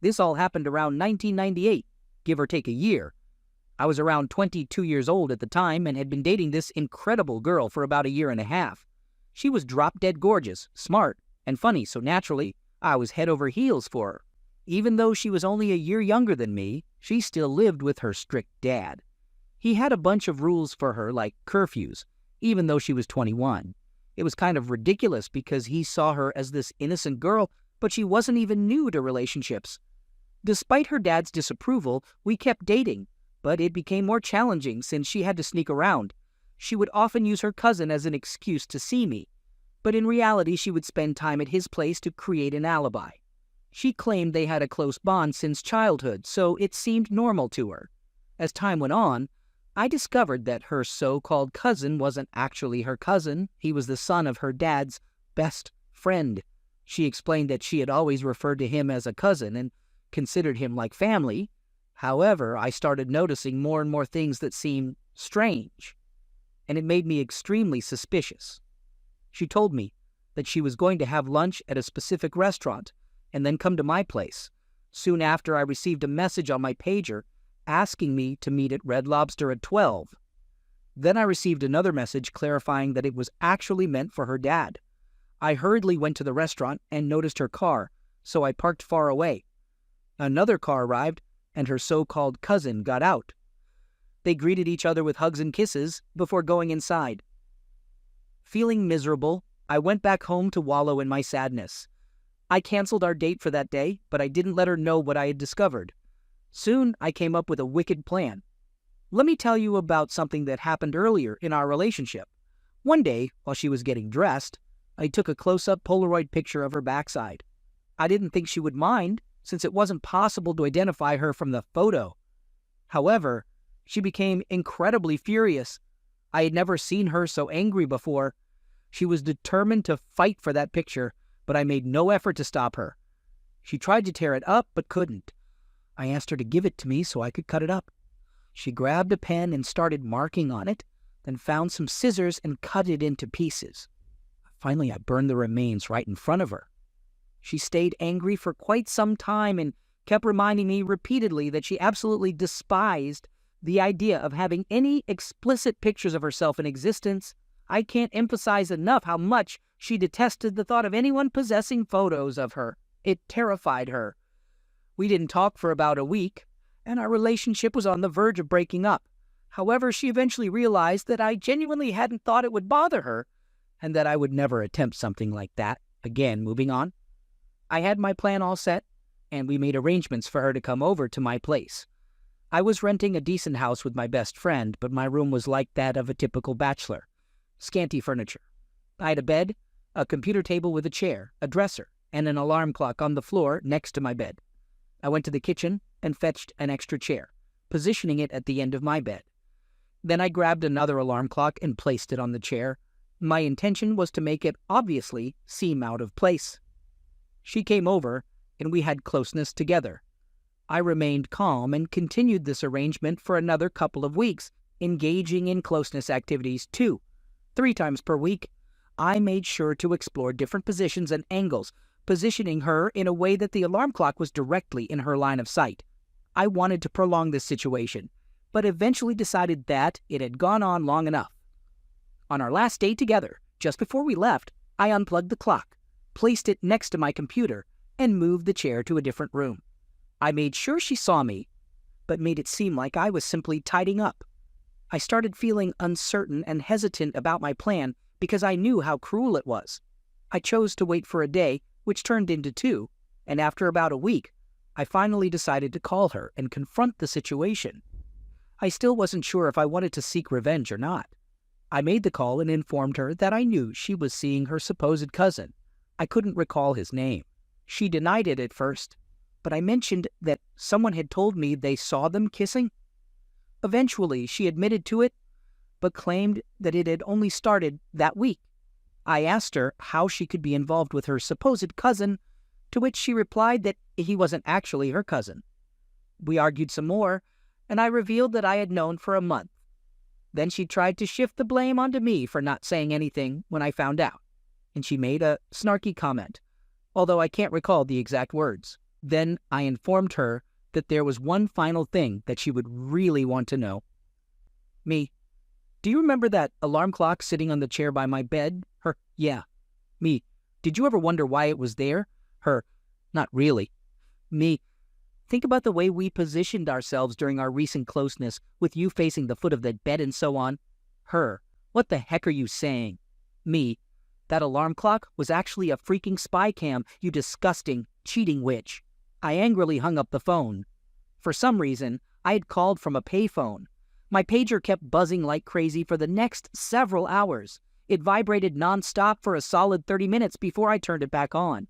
This all happened around 1998, give or take a year. I was around 22 years old at the time and had been dating this incredible girl for about a year and a half. She was drop-dead gorgeous, smart, and funny, so naturally, I was head over heels for her. Even though she was only a year younger than me, she still lived with her strict dad. He had a bunch of rules for her, like curfews, even though she was 21. It was kind of ridiculous because he saw her as this innocent girl, but she wasn't even new to relationships. Despite her dad's disapproval, we kept dating, but it became more challenging since she had to sneak around. She would often use her cousin as an excuse to see me, but in reality she would spend time at his place to create an alibi. She claimed they had a close bond since childhood, so it seemed normal to her. As time went on, I discovered that her so-called cousin wasn't actually her cousin. He was the son of her dad's best friend. She explained that she had always referred to him as a cousin and considered him like family. However, I started noticing more and more things that seemed strange, and it made me extremely suspicious. She told me that she was going to have lunch at a specific restaurant and then come to my place. Soon after, I received a message on my pager asking me to meet at Red Lobster at 12. Then I received another message clarifying that it was actually meant for her dad. I hurriedly went to the restaurant and noticed her car, so I parked far away. Another car arrived, and her so-called cousin got out. They greeted each other with hugs and kisses before going inside. Feeling miserable, I went back home to wallow in my sadness. I canceled our date for that day, but I didn't let her know what I had discovered. Soon, I came up with a wicked plan. Let me tell you about something that happened earlier in our relationship. One day, while she was getting dressed, I took a close-up Polaroid picture of her backside. I didn't think she would mind, since it wasn't possible to identify her from the photo. However, she became incredibly furious. I had never seen her so angry before. She was determined to fight for that picture, but I made no effort to stop her. She tried to tear it up, but couldn't. I asked her to give it to me so I could cut it up. She grabbed a pen and started marking on it, then found some scissors and cut it into pieces. Finally, I burned the remains right in front of her. She stayed angry for quite some time and kept reminding me repeatedly that she absolutely despised the idea of having any explicit pictures of herself in existence. I can't emphasize enough how much she detested the thought of anyone possessing photos of her. It terrified her. We didn't talk for about a week, and our relationship was on the verge of breaking up. However, she eventually realized that I genuinely hadn't thought it would bother her, and that I would never attempt something like that again. Moving on, I had my plan all set, and we made arrangements for her to come over to my place. I was renting a decent house with my best friend, but my room was like that of a typical bachelor. Scanty furniture. I had a bed, a computer table with a chair, a dresser, and an alarm clock on the floor next to my bed. I went to the kitchen and fetched an extra chair, positioning it at the end of my bed. Then I grabbed another alarm clock and placed it on the chair. My intention was to make it obviously seem out of place. She came over, and we had closeness together. I remained calm and continued this arrangement for another couple of weeks, engaging in closeness activities 2-3 times per week. I made sure to explore different positions and angles, positioning her in a way that the alarm clock was directly in her line of sight. I wanted to prolong this situation, but eventually decided that it had gone on long enough. On our last day together, just before we left, I unplugged the clock, placed it next to my computer, and moved the chair to a different room. I made sure she saw me, but made it seem like I was simply tidying up. I started feeling uncertain and hesitant about my plan because I knew how cruel it was. I chose to wait for a day, which turned into 2, and after about a week, I finally decided to call her and confront the situation. I still wasn't sure if I wanted to seek revenge or not. I made the call and informed her that I knew she was seeing her supposed cousin. I couldn't recall his name. She denied it at first, but I mentioned that someone had told me they saw them kissing. Eventually, she admitted to it, but claimed that it had only started that week. I asked her how she could be involved with her supposed cousin, to which she replied that he wasn't actually her cousin. We argued some more, and I revealed that I had known for a month. Then she tried to shift the blame onto me for not saying anything when I found out, and she made a snarky comment, although I can't recall the exact words. Then I informed her that there was one final thing that she would really want to know. Me, do you remember that alarm clock sitting on the chair by my bed? Her, yeah. Me, did you ever wonder why it was there? Her, not really. Me, think about the way we positioned ourselves during our recent closeness, with you facing the foot of the bed and so on. Her, what the heck are you saying? Me, that alarm clock was actually a freaking spy cam, you disgusting, cheating witch. I angrily hung up the phone. For some reason, I had called from a payphone. My pager kept buzzing like crazy for the next several hours. It vibrated nonstop for a solid 30 minutes before I turned it back on.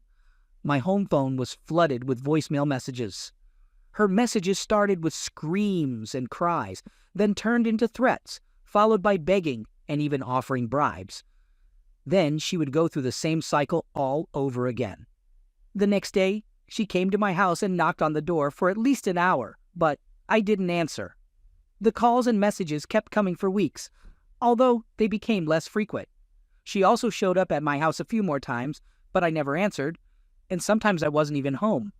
My home phone was flooded with voicemail messages. Her messages started with screams and cries, then turned into threats, followed by begging and even offering bribes. Then she would go through the same cycle all over again. The next day, she came to my house and knocked on the door for at least an hour, but I didn't answer. The calls and messages kept coming for weeks, although they became less frequent. She also showed up at my house a few more times, but I never answered, and sometimes I wasn't even home.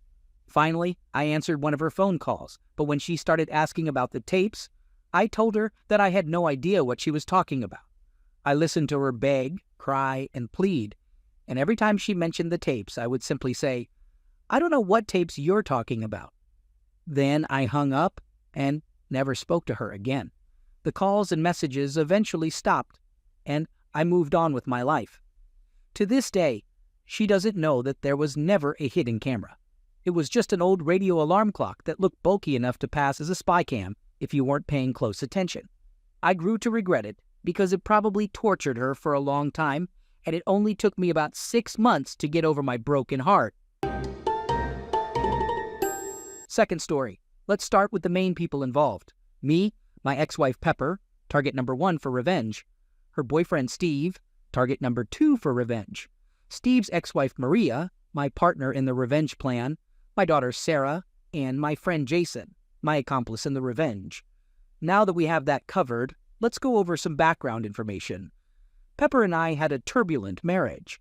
Finally, I answered one of her phone calls, but when she started asking about the tapes, I told her that I had no idea what she was talking about. I listened to her beg, cry, and plead, and every time she mentioned the tapes, I would simply say, I don't know what tapes you're talking about. Then I hung up and never spoke to her again. The calls and messages eventually stopped, and I moved on with my life. To this day, she doesn't know that there was never a hidden camera. It was just an old radio alarm clock that looked bulky enough to pass as a spy cam if you weren't paying close attention. I grew to regret it because it probably tortured her for a long time, and it only took me about 6 months to get over my broken heart. Second story. Let's start with the main people involved. Me, my ex-wife Pepper, target number 1 for revenge. Her boyfriend Steve, target number 2 for revenge. Steve's ex-wife Maria, my partner in the revenge plan. My daughter Sarah, and my friend Jason, my accomplice in the revenge. Now that we have that covered, let's go over some background information. Pepper and I had a turbulent marriage.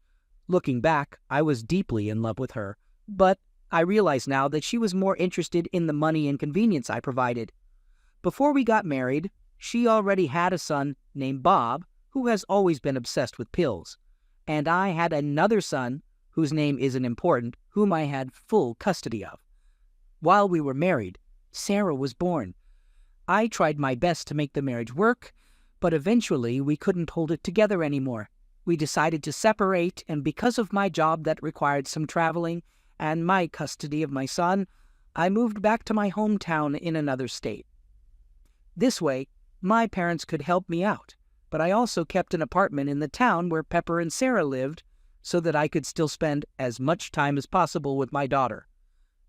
Looking back, I was deeply in love with her, but I realize now that she was more interested in the money and convenience I provided. Before we got married, she already had a son named Bob, who has always been obsessed with pills. And I had another son, whose name isn't important, whom I had full custody of. While we were married, Sarah was born. I tried my best to make the marriage work, but eventually we couldn't hold it together anymore. We decided to separate, and because of my job that required some traveling and my custody of my son, I moved back to my hometown in another state. This way, my parents could help me out, but I also kept an apartment in the town where Pepper and Sarah lived so that I could still spend as much time as possible with my daughter.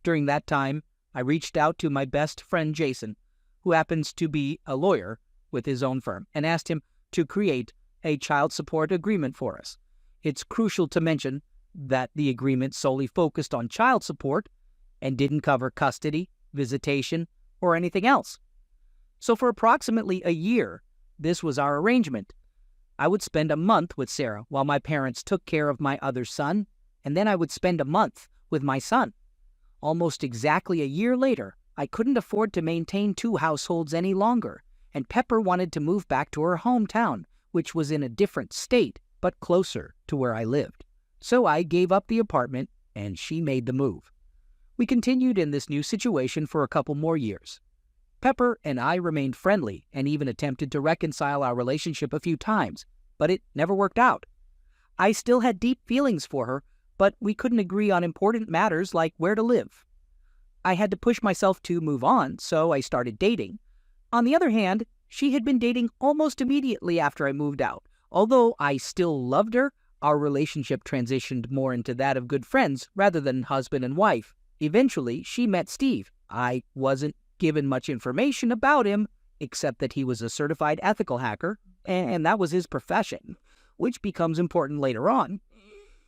During that time, I reached out to my best friend Jason, who happens to be a lawyer with his own firm, and asked him to create a child support agreement for us. It's crucial to mention that the agreement solely focused on child support and didn't cover custody, visitation, or anything else. So for approximately a year, this was our arrangement. I would spend a month with Sarah while my parents took care of my other son, and then I would spend a month with my son. Almost exactly a year later, I couldn't afford to maintain 2 households any longer, and Pepper wanted to move back to her hometown, which was in a different state, but closer to where I lived. So I gave up the apartment, and she made the move. We continued in this new situation for a couple more years. Pepper and I remained friendly and even attempted to reconcile our relationship a few times, but it never worked out. I still had deep feelings for her, but we couldn't agree on important matters like where to live. I had to push myself to move on, so I started dating. On the other hand, she had been dating almost immediately after I moved out. Although I still loved her, our relationship transitioned more into that of good friends rather than husband and wife. Eventually, she met Steve. I wasn't given much information about him, except that he was a certified ethical hacker, and that was his profession, which becomes important later on.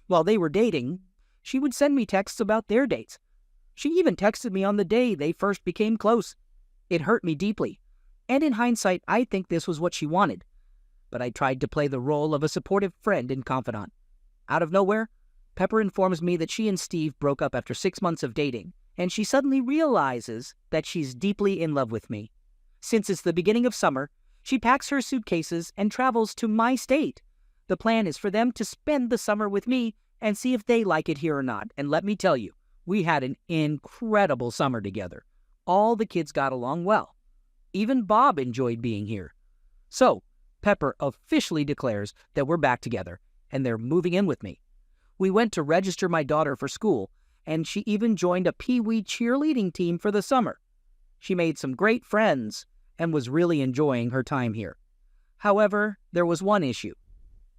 While they were dating, she would send me texts about their dates. She even texted me on the day they first became close. It hurt me deeply, and in hindsight, I think this was what she wanted. But I tried to play the role of a supportive friend and confidant. Out of nowhere, Pepper informs me that she and Steve broke up after 6 months of dating, and she suddenly realizes that she's deeply in love with me. Since it's the beginning of summer, she packs her suitcases and travels to my state. The plan is for them to spend the summer with me and see if they like it here or not. And let me tell you, we had an incredible summer together. All the kids got along well. Even Bob enjoyed being here. So, Pepper officially declares that we're back together, and they're moving in with me. We went to register my daughter for school, and she even joined a Pee-wee cheerleading team for the summer. She made some great friends and was really enjoying her time here. However, there was one issue.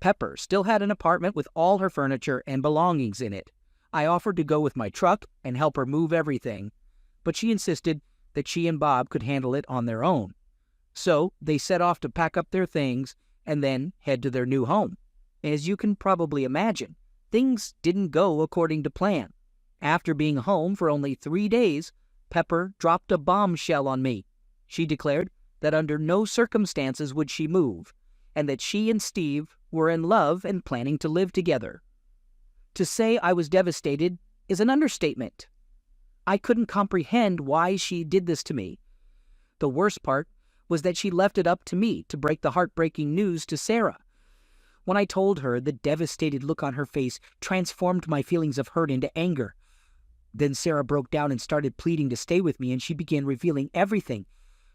Pepper still had an apartment with all her furniture and belongings in it. I offered to go with my truck and help her move everything, but she insisted that she and Bob could handle it on their own. So they set off to pack up their things and then head to their new home. As you can probably imagine, things didn't go according to plan. After being home for only 3 days, Pepper dropped a bombshell on me. She declared that under no circumstances would she move, and that she and Steve were in love and planning to live together. To say I was devastated is an understatement. I couldn't comprehend why she did this to me. The worst part was that she left it up to me to break the heartbreaking news to Sarah. When I told her, the devastated look on her face transformed my feelings of hurt into anger. Then Sarah broke down and started pleading to stay with me, and she began revealing everything.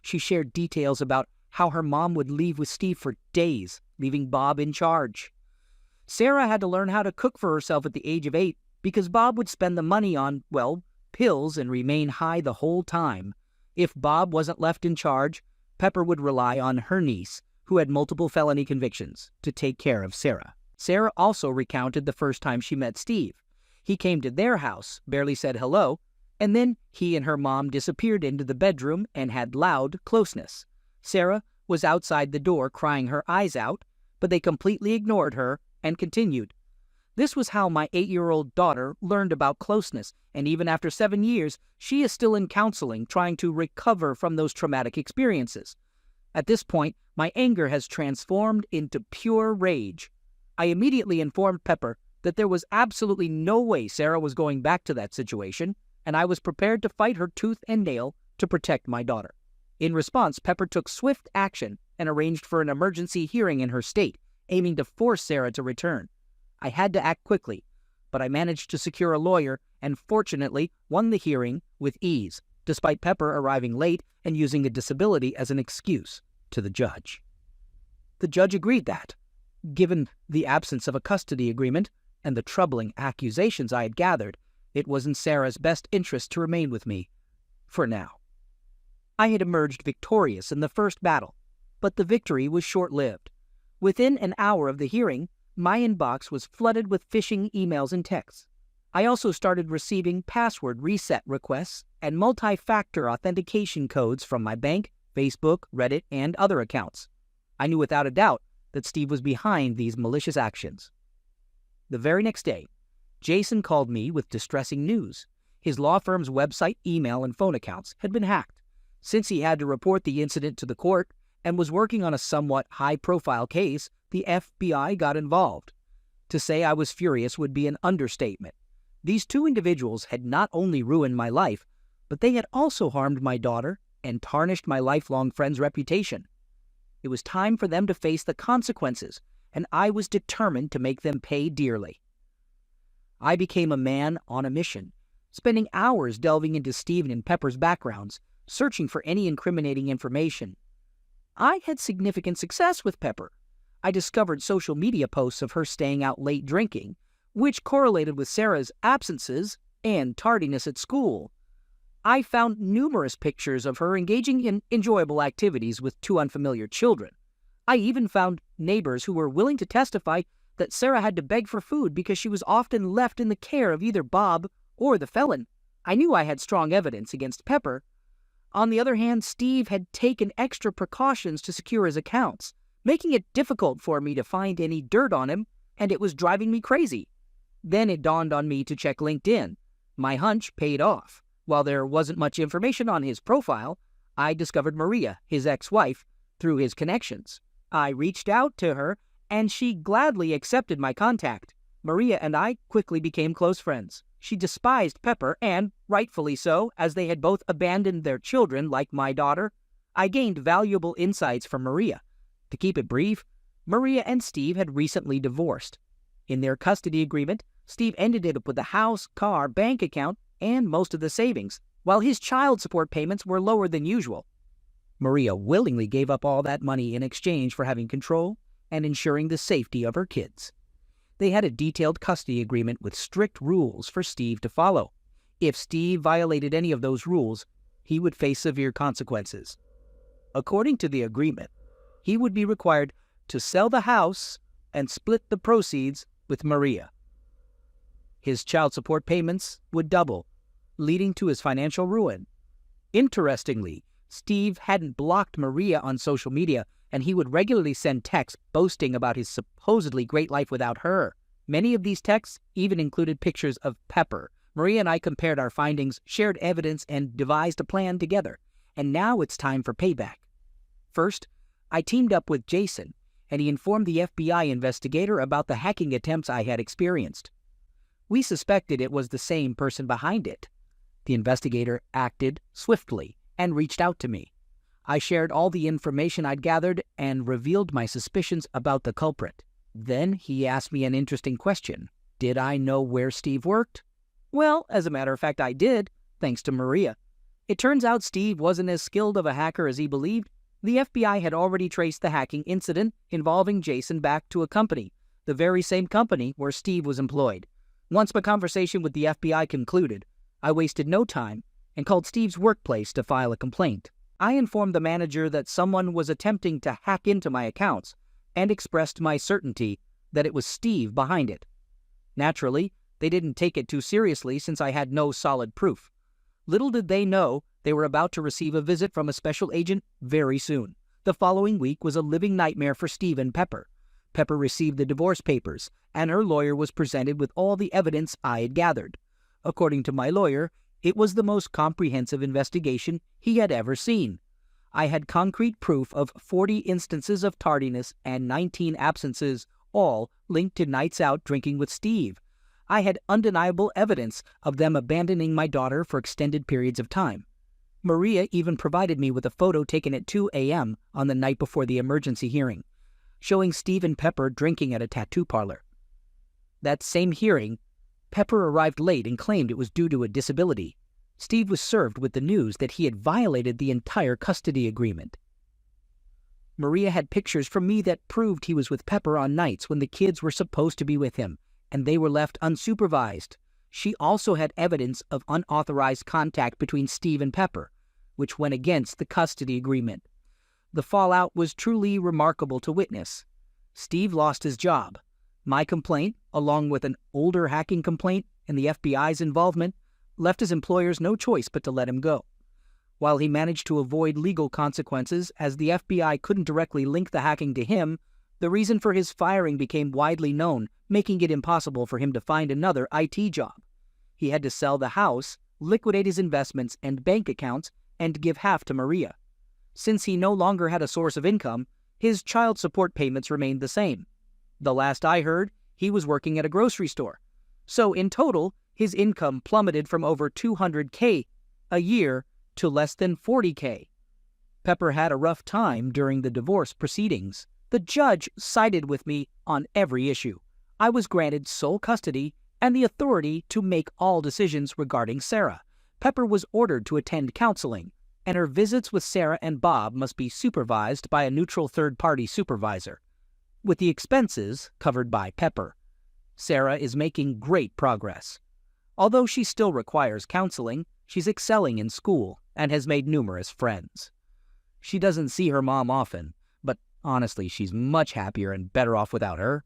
She shared details about how her mom would leave with Steve for days, leaving Bob in charge. Sarah had to learn how to cook for herself at the age of 8 because Bob would spend the money on, well, pills and remain high the whole time. If Bob wasn't left in charge, Pepper would rely on her niece, who had multiple felony convictions, to take care of Sarah. Sarah also recounted the first time she met Steve. He came to their house, barely said hello, and then he and her mom disappeared into the bedroom and had loud closeness. Sarah was outside the door crying her eyes out, but they completely ignored her and continued. This was how my 8-year-old daughter learned about closeness, and even after 7 years, she is still in counseling trying to recover from those traumatic experiences. At this point, my anger has transformed into pure rage. I immediately informed Pepper that there was absolutely no way Sarah was going back to that situation, and I was prepared to fight her tooth and nail to protect my daughter. In response, Pepper took swift action and arranged for an emergency hearing in her state, aiming to force Sarah to return. I had to act quickly, but I managed to secure a lawyer and fortunately won the hearing with ease, despite Pepper arriving late and using a disability as an excuse to the judge. The judge agreed that, given the absence of a custody agreement and the troubling accusations I had gathered, it was in Sarah's best interest to remain with me, for now. I had emerged victorious in the first battle, but the victory was short-lived. Within an hour of the hearing, my inbox was flooded with phishing emails and texts. I also started receiving password reset requests and multi-factor authentication codes from my bank, Facebook, Reddit, and other accounts. I knew without a doubt that Steve was behind these malicious actions. The very next day, Jason called me with distressing news. His law firm's website, email, and phone accounts had been hacked. Since he had to report the incident to the court and was working on a somewhat high-profile case, the FBI got involved. To say I was furious would be an understatement. These two individuals had not only ruined my life, but they had also harmed my daughter and tarnished my lifelong friend's reputation. It was time for them to face the consequences, and I was determined to make them pay dearly. I became a man on a mission, spending hours delving into Stephen and Pepper's backgrounds, searching for any incriminating information. I had significant success with Pepper. I discovered social media posts of her staying out late drinking, which correlated with Sarah's absences and tardiness at school. I found numerous pictures of her engaging in enjoyable activities with 2 unfamiliar children. I even found neighbors who were willing to testify that Sarah had to beg for food because she was often left in the care of either Bob or the felon. I knew I had strong evidence against Pepper. On the other hand, Steve had taken extra precautions to secure his accounts, making it difficult for me to find any dirt on him, and it was driving me crazy. Then it dawned on me to check LinkedIn. My hunch paid off. While there wasn't much information on his profile, I discovered Maria, his ex-wife, through his connections. I reached out to her, and she gladly accepted my contact. Maria and I quickly became close friends. She despised Pepper and, Rightfully so, as they had both abandoned their children like my daughter. I gained valuable insights from Maria. To keep it brief, Maria and Steve had recently divorced. In their custody agreement, Steve ended it up with the house, car, bank account, and most of the savings, while his child support payments were lower than usual. Maria willingly gave up all that money in exchange for having control and ensuring the safety of her kids. They had a detailed custody agreement with strict rules for Steve to follow. If Steve violated any of those rules, he would face severe consequences. According to the agreement, he would be required to sell the house and split the proceeds with Maria. His child support payments would double, leading to his financial ruin. Interestingly, Steve hadn't blocked Maria on social media, and he would regularly send texts boasting about his supposedly great life without her. Many of these texts even included pictures of Pepper. Maria and I compared our findings, shared evidence, and devised a plan together. And now it's time for payback. First, I teamed up with Jason, and he informed the FBI investigator about the hacking attempts I had experienced. We suspected it was the same person behind it. The investigator acted swiftly and reached out to me. I shared all the information I'd gathered and revealed my suspicions about the culprit. Then he asked me an interesting question. Did I know where Steve worked? Well, as a matter of fact, I did, thanks to Maria. It turns out Steve wasn't as skilled of a hacker as he believed. The FBI had already traced the hacking incident involving Jason back to a company, the very same company where Steve was employed. Once my conversation with the FBI concluded, I wasted no time and called Steve's workplace to file a complaint. I informed the manager that someone was attempting to hack into my accounts and expressed my certainty that it was Steve behind it. Naturally, they didn't take it too seriously since I had no solid proof. Little did they know they were about to receive a visit from a special agent very soon. The following week was a living nightmare for Steve and Pepper. Pepper received the divorce papers, and her lawyer was presented with all the evidence I had gathered. According to my lawyer, it was the most comprehensive investigation he had ever seen. I had concrete proof of 40 instances of tardiness and 19 absences, all linked to nights out drinking with Steve. I had undeniable evidence of them abandoning my daughter for extended periods of time. Maria even provided me with a photo taken at 2 a.m. on the night before the emergency hearing, showing Steve and Pepper drinking at a tattoo parlor. That same hearing, Pepper arrived late and claimed it was due to a disability. Steve was served with the news that he had violated the entire custody agreement. Maria had pictures from me that proved he was with Pepper on nights when the kids were supposed to be with him, and they were left unsupervised. She also had evidence of unauthorized contact between Steve and Pepper, which went against the custody agreement. The fallout was truly remarkable to witness. Steve lost his job. My complaint, along with an older hacking complaint and the FBI's involvement, left his employers no choice but to let him go. While he managed to avoid legal consequences as the FBI couldn't directly link the hacking to him, the reason for his firing became widely known, making it impossible for him to find another IT job. He had to sell the house, liquidate his investments and bank accounts, and give half to Maria. Since he no longer had a source of income, his child support payments remained the same. The last I heard, he was working at a grocery store. So in total, his income plummeted from over $200K a year to less than $40K. Pepper had a rough time during the divorce proceedings. The judge sided with me on every issue. I was granted sole custody and the authority to make all decisions regarding Sarah. Pepper was ordered to attend counseling, and her visits with Sarah and Bob must be supervised by a neutral third-party supervisor, with the expenses covered by Pepper. Sarah is making great progress. Although she still requires counseling, she's excelling in school and has made numerous friends. She doesn't see her mom often, but honestly, she's much happier and better off without her.